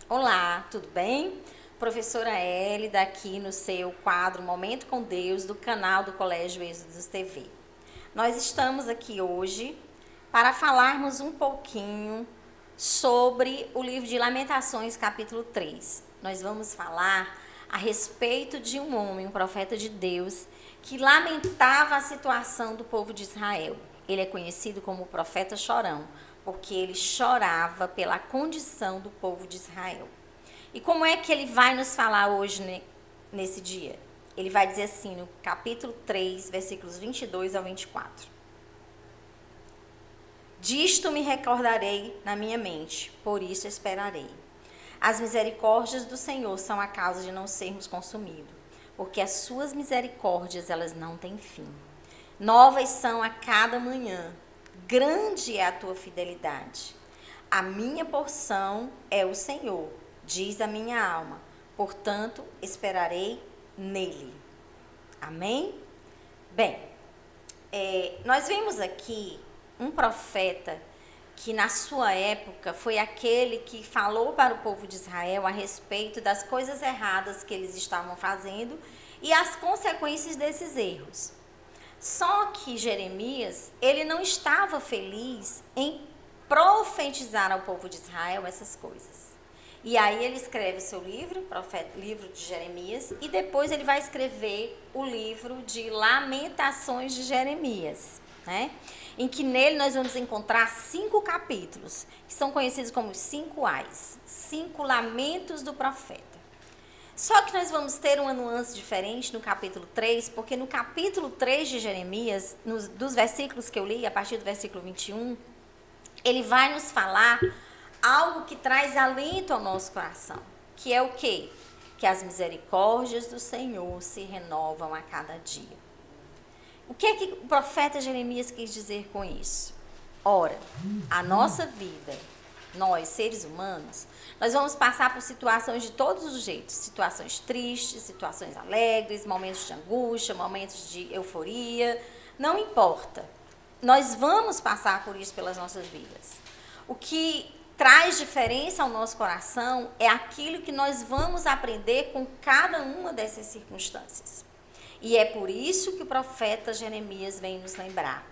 Olá, tudo bem? Professora Hélida aqui no seu quadro Momento com Deus do canal do Colégio Êxodos TV. Nós estamos aqui hoje para falarmos um pouquinho sobre o livro de Lamentações, capítulo 3. Nós vamos falar a respeito de um homem, um profeta de Deus, que lamentava a situação do povo de Israel. Ele é conhecido como o profeta chorão, porque ele chorava pela condição do povo de Israel. E como é que ele vai nos falar hoje nesse dia? Ele vai dizer assim no capítulo 3, versículos 22 ao 24. Disto me recordarei na minha mente, por isso esperarei. As misericórdias do Senhor são a causa de não sermos consumidos, porque as suas misericórdias, elas não têm fim. Novas são a cada manhã, grande é a tua fidelidade. A minha porção é o Senhor, diz a minha alma, portanto esperarei nele. Amém? Bem, nós vemos aqui um profeta que na sua época foi aquele que falou para o povo de Israel a respeito das coisas erradas que eles estavam fazendo e as consequências desses erros. Só que Jeremias, ele não estava feliz em profetizar ao povo de Israel essas coisas. E aí ele escreve o seu livro, livro de Jeremias, e depois ele vai escrever o livro de Lamentações de Jeremias, né? Em que nele nós vamos encontrar 5 capítulos, que são conhecidos como os 5 Ais, 5 lamentos do profeta. Só que nós vamos ter uma nuance diferente no capítulo 3, porque no capítulo 3 de Jeremias, dos versículos que eu li, a partir do versículo 21, ele vai nos falar algo que traz alento ao nosso coração, que é o quê? Que as misericórdias do Senhor se renovam a cada dia. O que é que o profeta Jeremias quis dizer com isso? Ora, a nossa vida, nós, seres humanos, nós vamos passar por situações de todos os jeitos. Situações tristes, situações alegres, momentos de angústia, momentos de euforia. Não importa. Nós vamos passar por isso pelas nossas vidas. O que traz diferença ao nosso coração é aquilo que nós vamos aprender com cada uma dessas circunstâncias. E é por isso que o profeta Jeremias vem nos lembrar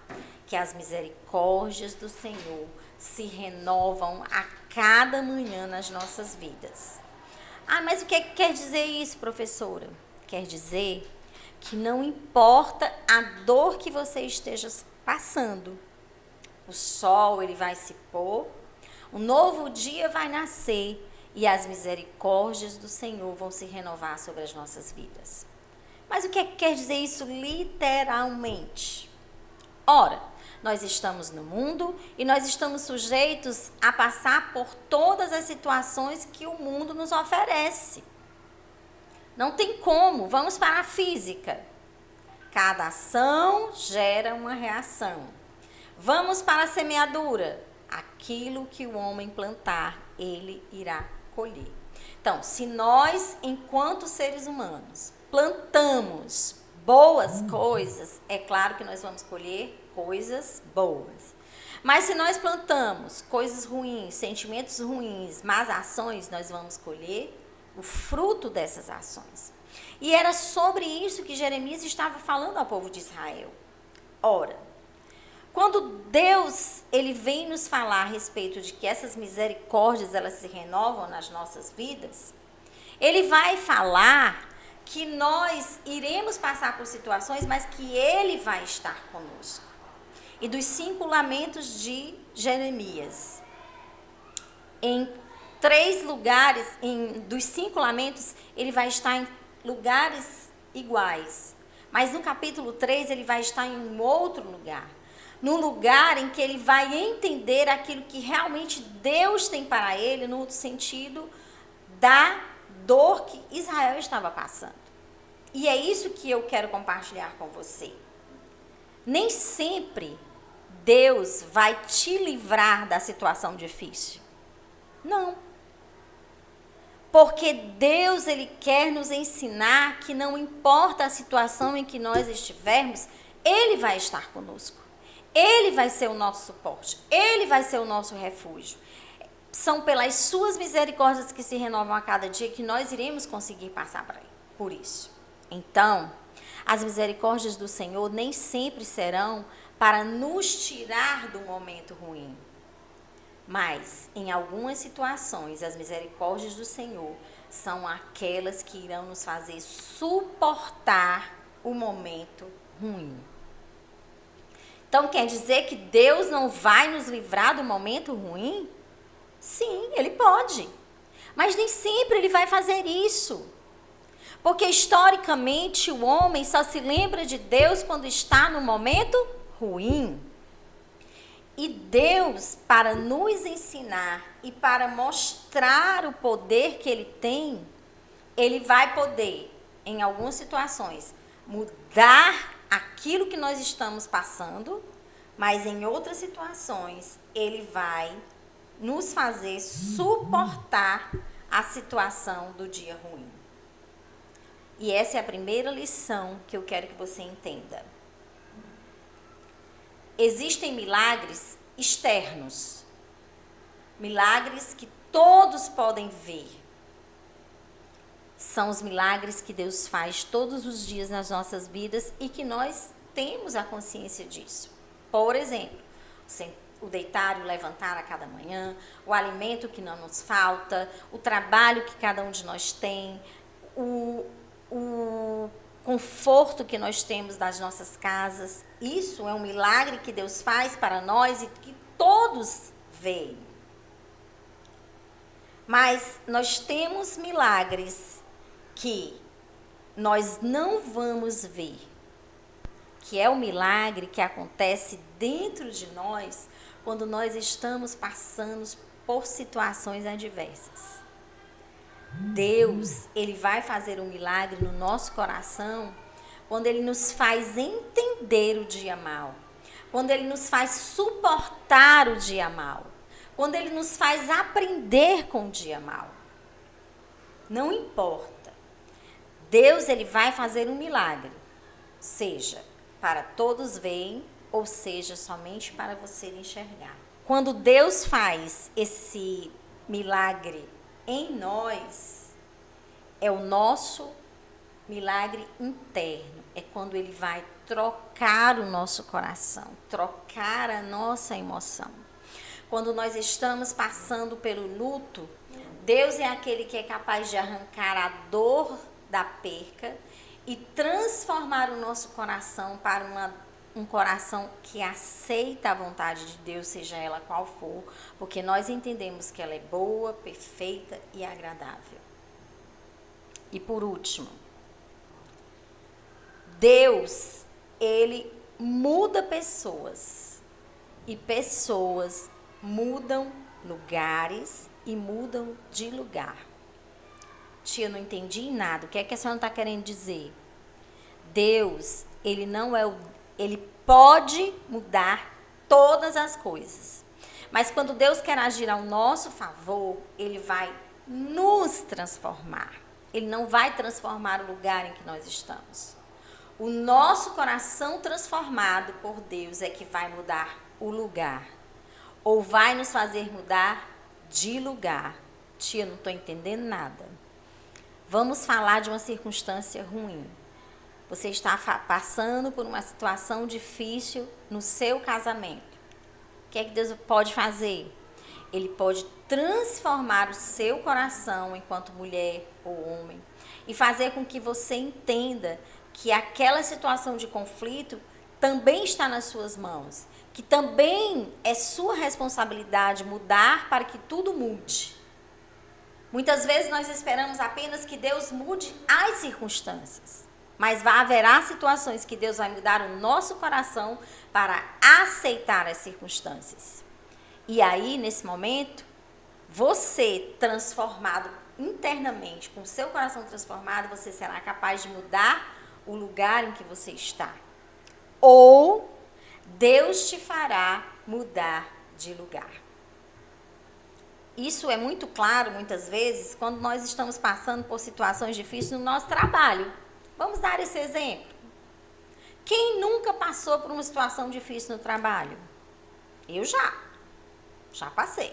que as misericórdias do Senhor se renovam a cada manhã nas nossas vidas. Ah, mas o que quer dizer isso, professora? Quer dizer que não importa a dor que você esteja passando, o sol ele vai se pôr, um novo dia vai nascer e as misericórdias do Senhor vão se renovar sobre as nossas vidas. Mas o que quer dizer isso literalmente? Ora, nós estamos no mundo e nós estamos sujeitos a passar por todas as situações que o mundo nos oferece. Não tem como, vamos para a física. Cada ação gera uma reação. Vamos para a semeadura. Aquilo que o homem plantar, ele irá colher. Então, se nós, enquanto seres humanos, plantamos boas coisas, é claro que nós vamos colher coisas boas. Mas se nós plantamos coisas ruins, sentimentos ruins, más ações, nós vamos colher o fruto dessas ações. E era sobre isso que Jeremias estava falando ao povo de Israel. Ora, quando Deus ele vem nos falar a respeito de que essas misericórdias elas se renovam nas nossas vidas, ele vai falar que nós iremos passar por situações, mas que ele vai estar conosco. E dos 5 lamentos de Jeremias, em 3 lugares, dos 5 lamentos, ele vai estar em lugares iguais. Mas no capítulo 3, ele vai estar em um outro lugar. Num lugar em que ele vai entender aquilo que realmente Deus tem para ele, no sentido da dor que Israel estava passando. E é isso que eu quero compartilhar com você. Nem sempre Deus vai te livrar da situação difícil. Não. Porque Deus, ele quer nos ensinar que não importa a situação em que nós estivermos, ele vai estar conosco. Ele vai ser o nosso suporte. Ele vai ser o nosso refúgio. são pelas suas misericórdias que se renovam a cada dia que nós iremos conseguir passar por isso. Então, as misericórdias do Senhor nem sempre serão para nos tirar do momento ruim. Mas, em algumas situações, as misericórdias do Senhor são aquelas que irão nos fazer suportar o momento ruim. Então, quer dizer que Deus não vai nos livrar do momento ruim? Sim, Ele pode. Mas nem sempre Ele vai fazer isso. Porque, historicamente, o homem só se lembra de Deus quando está no momento ruim. E Deus, para nos ensinar e para mostrar o poder que Ele tem, Ele vai poder, em algumas situações, mudar aquilo que nós estamos passando, mas em outras situações, Ele vai nos fazer suportar a situação do dia ruim. E essa é a primeira lição que eu quero que você entenda. Existem milagres externos, milagres que todos podem ver. São os milagres que Deus faz todos os dias nas nossas vidas e que nós temos a consciência disso. Por exemplo, o deitar e o levantar a cada manhã, o alimento que não nos falta, o trabalho que cada um de nós tem, o conforto que nós temos das nossas casas. Isso é um milagre que Deus faz para nós e que todos veem. Mas nós temos milagres que nós não vamos ver, que é o milagre que acontece dentro de nós quando nós estamos passando por situações adversas. Deus, Ele vai fazer um milagre no nosso coração quando Ele nos faz entender o dia mau, quando Ele nos faz suportar o dia mau, quando Ele nos faz aprender com o dia mau. Não importa. Deus, Ele vai fazer um milagre, seja para todos verem, ou seja, somente para você enxergar. Quando Deus faz esse milagre em nós, é o nosso milagre interno. É quando Ele vai trocar o nosso coração, trocar a nossa emoção. Quando nós estamos passando pelo luto, Deus é aquele que é capaz de arrancar a dor da perca e transformar o nosso coração para um coração que aceita a vontade de Deus, seja ela qual for, porque nós entendemos que ela é boa, perfeita e agradável. E por último, Deus, Ele muda pessoas, e pessoas mudam lugares e mudam de lugar. Tia, eu não entendi nada. O que é que a senhora está querendo dizer? Deus, Ele não é Ele pode mudar todas as coisas. Mas quando Deus quer agir ao nosso favor, Ele vai nos transformar. Ele não vai transformar o lugar em que nós estamos. O nosso coração transformado por Deus é que vai mudar o lugar. Ou vai nos fazer mudar de lugar. Tia, não estou entendendo nada. Vamos falar de uma circunstância ruim. Você está passando por uma situação difícil no seu casamento. O que é que Deus pode fazer? Ele pode transformar o seu coração enquanto mulher ou homem e fazer com que você entenda que aquela situação de conflito também está nas suas mãos, que também é sua responsabilidade mudar para que tudo mude. Muitas vezes nós esperamos apenas que Deus mude as circunstâncias. Mas haverá situações que Deus vai mudar o nosso coração para aceitar as circunstâncias. E aí, nesse momento, você transformado internamente, com o seu coração transformado, você será capaz de mudar o lugar em que você está. Ou Deus te fará mudar de lugar. Isso é muito claro, muitas vezes, quando nós estamos passando por situações difíceis no nosso trabalho. Vamos dar esse exemplo. Quem nunca passou por uma situação difícil no trabalho? Eu já passei.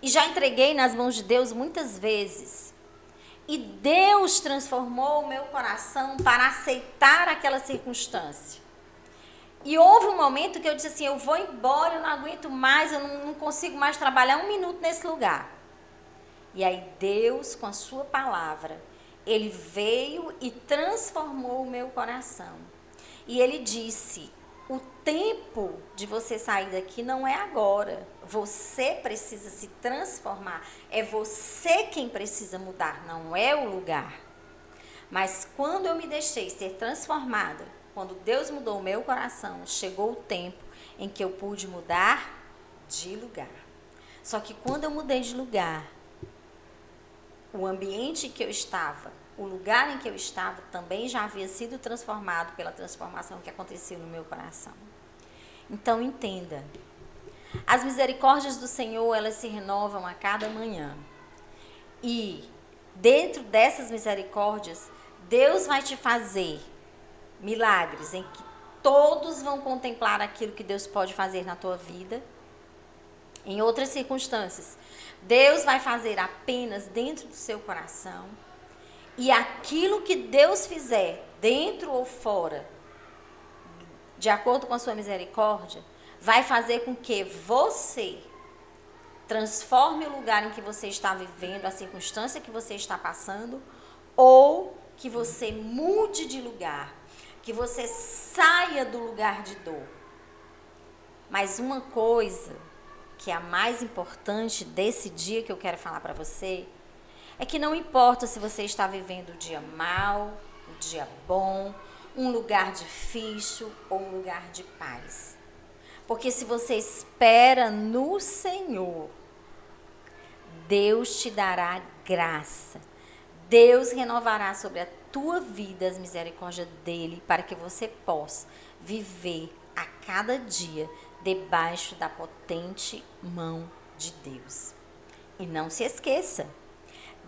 e já entreguei nas mãos de Deus muitas vezes. E Deus transformou o meu coração para aceitar aquela circunstância. E houve um momento que eu disse assim, eu vou embora, eu não aguento mais, eu não consigo mais trabalhar um minuto nesse lugar. E aí Deus, com a sua palavra, Ele veio e transformou o meu coração. E Ele disse, o tempo de você sair daqui não é agora. Você precisa se transformar. É você quem precisa mudar, não é o lugar. Mas quando eu me deixei ser transformada, quando Deus mudou o meu coração, chegou o tempo em que eu pude mudar de lugar. Só que quando eu mudei de lugar, o ambiente em que eu estava, o lugar em que eu estava também já havia sido transformado pela transformação que aconteceu no meu coração. Então entenda, as misericórdias do Senhor, elas se renovam a cada manhã. E dentro dessas misericórdias, Deus vai te fazer milagres em que todos vão contemplar aquilo que Deus pode fazer na tua vida. Em outras circunstâncias, Deus vai fazer apenas dentro do seu coração. E aquilo que Deus fizer, dentro ou fora, de acordo com a sua misericórdia, vai fazer com que você transforme o lugar em que você está vivendo, a circunstância que você está passando, ou que você mude de lugar, que você saia do lugar de dor. Mas uma coisa que é a mais importante desse dia que eu quero falar para você, é que não importa se você está vivendo o dia mau, o dia bom, um lugar difícil ou um lugar de paz. Porque se você espera no Senhor, Deus te dará graça. Deus renovará sobre a tua vida as misericórdias dele para que você possa viver a cada dia debaixo da potente mão de Deus. E não se esqueça,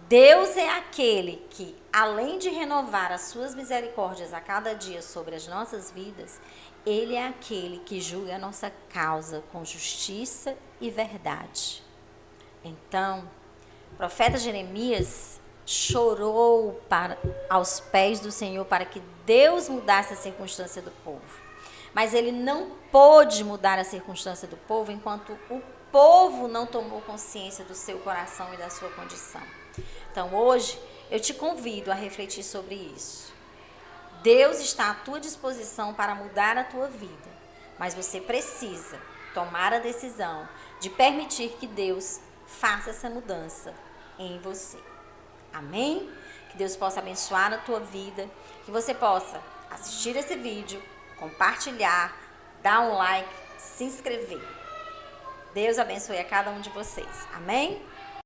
Deus é aquele que, além de renovar as suas misericórdias a cada dia sobre as nossas vidas, Ele é aquele que julga a nossa causa com justiça e verdade. Então, o profeta Jeremias chorou aos pés do Senhor para que Deus mudasse a circunstância do povo. Mas ele não pôde mudar a circunstância do povo enquanto o povo não tomou consciência do seu coração e da sua condição. Então, hoje, eu te convido a refletir sobre isso. Deus está à tua disposição para mudar a tua vida, mas você precisa tomar a decisão de permitir que Deus faça essa mudança em você. Amém? Que Deus possa abençoar a tua vida, que você possa assistir esse vídeo, compartilhar, dar um like, se inscrever. Deus abençoe a cada um de vocês. Amém?